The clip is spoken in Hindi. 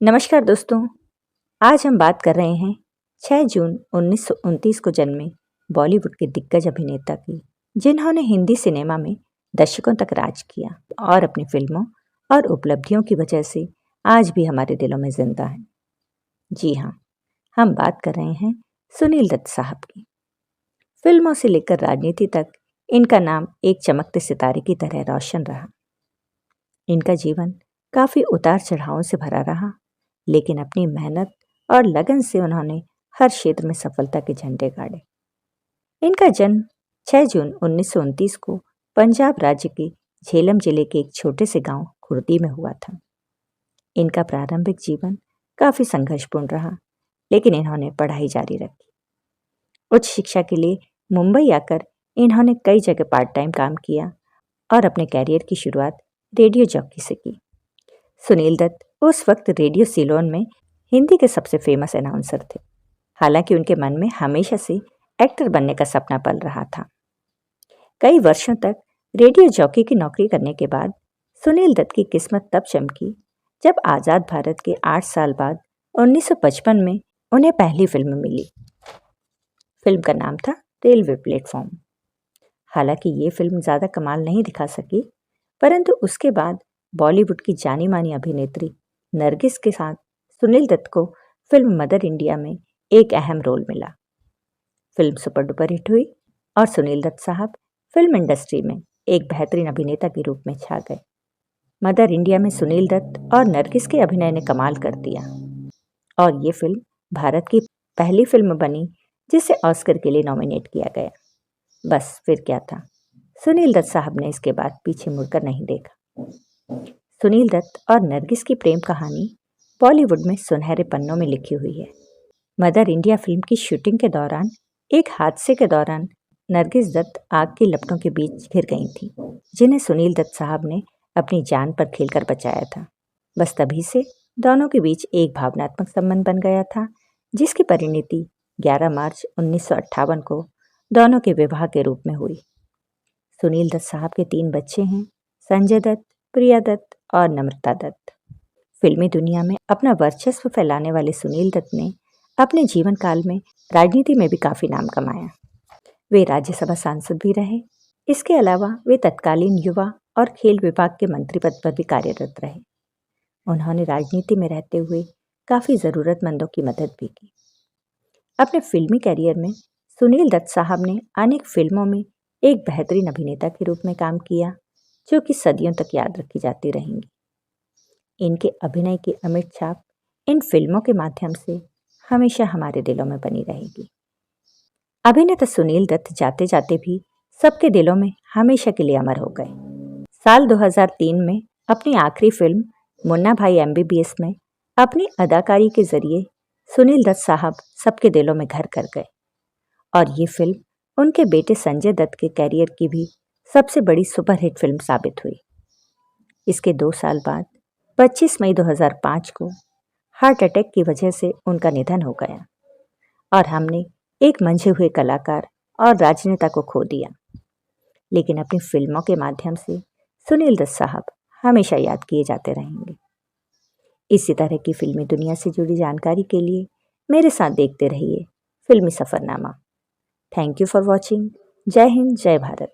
नमस्कार दोस्तों। आज हम बात कर रहे हैं 6 जून 1929 को जन्मे बॉलीवुड के दिग्गज अभिनेता की, जिन्होंने हिंदी सिनेमा में दशकों तक राज किया और अपनी फिल्मों और उपलब्धियों की वजह से आज भी हमारे दिलों में जिंदा हैं। जी हाँ, हम बात कर रहे हैं सुनील दत्त साहब की। फिल्मों से लेकर राजनीति तक इनका नाम एक चमकते सितारे की तरह रोशन रहा। इनका जीवन काफ़ी उतार चढ़ावों से भरा रहा, लेकिन अपनी मेहनत और लगन से उन्होंने हर क्षेत्र में सफलता के झंडे गाड़े। इनका जन्म 6 जून 1929 को पंजाब राज्य के झेलम जिले के एक छोटे से गांव खुर्दी में हुआ था। इनका प्रारंभिक जीवन काफ़ी संघर्षपूर्ण रहा, लेकिन इन्होंने पढ़ाई जारी रखी। उच्च शिक्षा के लिए मुंबई आकर इन्होंने कई जगह पार्ट टाइम काम किया और अपने कैरियर की शुरुआत रेडियो जॉकी से की। सुनील दत्त उस वक्त रेडियो सिलोन में हिंदी के सबसे फेमस अनाउंसर थे। हालांकि उनके मन में हमेशा से एक्टर बनने का सपना पल रहा था। कई वर्षों तक रेडियो जॉकी की नौकरी करने के बाद सुनील दत्त की किस्मत तब चमकी जब आज़ाद भारत के 8 साल बाद 1955 में उन्हें पहली फिल्म मिली। फिल्म का नाम था रेलवे प्लेटफॉर्म। हालांकि ये फिल्म ज़्यादा कमाल नहीं दिखा सकी, परंतु उसके बाद बॉलीवुड की जानी मानी अभिनेत्री नरगिस के साथ सुनील दत्त को फिल्म मदर इंडिया में एक अहम रोल मिला। फिल्म सुपर डुपर हिट हुई और सुनील दत्त साहब फिल्म इंडस्ट्री में एक बेहतरीन अभिनेता के रूप में छा गए। मदर इंडिया में सुनील दत्त और नरगिस के अभिनय ने कमाल कर दिया और ये फिल्म भारत की पहली फिल्म बनी जिसे ऑस्कर के लिए नॉमिनेट किया गया। बस फिर क्या था, सुनील दत्त साहब ने इसके बाद पीछे मुड़कर नहीं देखा। सुनील दत्त और नरगिस की प्रेम कहानी बॉलीवुड में सुनहरे पन्नों में लिखी हुई है। मदर इंडिया फिल्म की शूटिंग के दौरान एक हादसे के दौरान नरगिस दत्त आग की लपटों के बीच घिर गई थी, जिन्हें सुनील दत्त साहब ने अपनी जान पर खेलकर बचाया था। बस तभी से दोनों के बीच एक भावनात्मक संबंध बन गया था, जिसकी परिणति 11 मार्च 1958 को दोनों के विवाह के रूप में हुई। सुनील दत्त साहब के 3 बच्चे हैं, संजय दत्त, प्रिया दत्त और नम्रता दत्त। फिल्मी दुनिया में अपना वर्चस्व फैलाने वाले सुनील दत्त ने अपने जीवन काल में राजनीति में भी काफ़ी नाम कमाया। वे राज्यसभा सांसद भी रहे। इसके अलावा वे तत्कालीन युवा और खेल विभाग के मंत्री पद पर भी कार्यरत रहे। उन्होंने राजनीति में रहते हुए काफ़ी ज़रूरतमंदों की मदद भी की। अपने फिल्मी करियर में सुनील दत्त साहब ने अनेक फिल्मों में एक बेहतरीन अभिनेता के रूप में काम किया, जो कि सदियों तक याद रखी जाती रहेंगी। इनके अभिनय की अमिट छाप इन फिल्मों के माध्यम से हमेशा हमारे दिलों में बनी रहेगी। अभिनेता सुनील दत्त जाते जाते भी सबके दिलों में हमेशा के लिए अमर हो गए। साल 2003 में अपनी आखिरी फिल्म मुन्ना भाई MBBS में अपनी अदाकारी के जरिए सुनील दत्त साहब सबके दिलों में घर कर गए और ये फिल्म उनके बेटे संजय दत्त के कैरियर की भी सबसे बड़ी सुपरहिट फिल्म साबित हुई। इसके 2 साल बाद 25 मई 2005 को हार्ट अटैक की वजह से उनका निधन हो गया और हमने एक मंझे हुए कलाकार और राजनेता को खो दिया। लेकिन अपनी फिल्मों के माध्यम से सुनील दत्त साहब हमेशा याद किए जाते रहेंगे। इसी तरह की फिल्मी दुनिया से जुड़ी जानकारी के लिए मेरे साथ देखते रहिए फिल्मी सफ़रनामा। Thank you for watching. जय हिंद, जय भारत।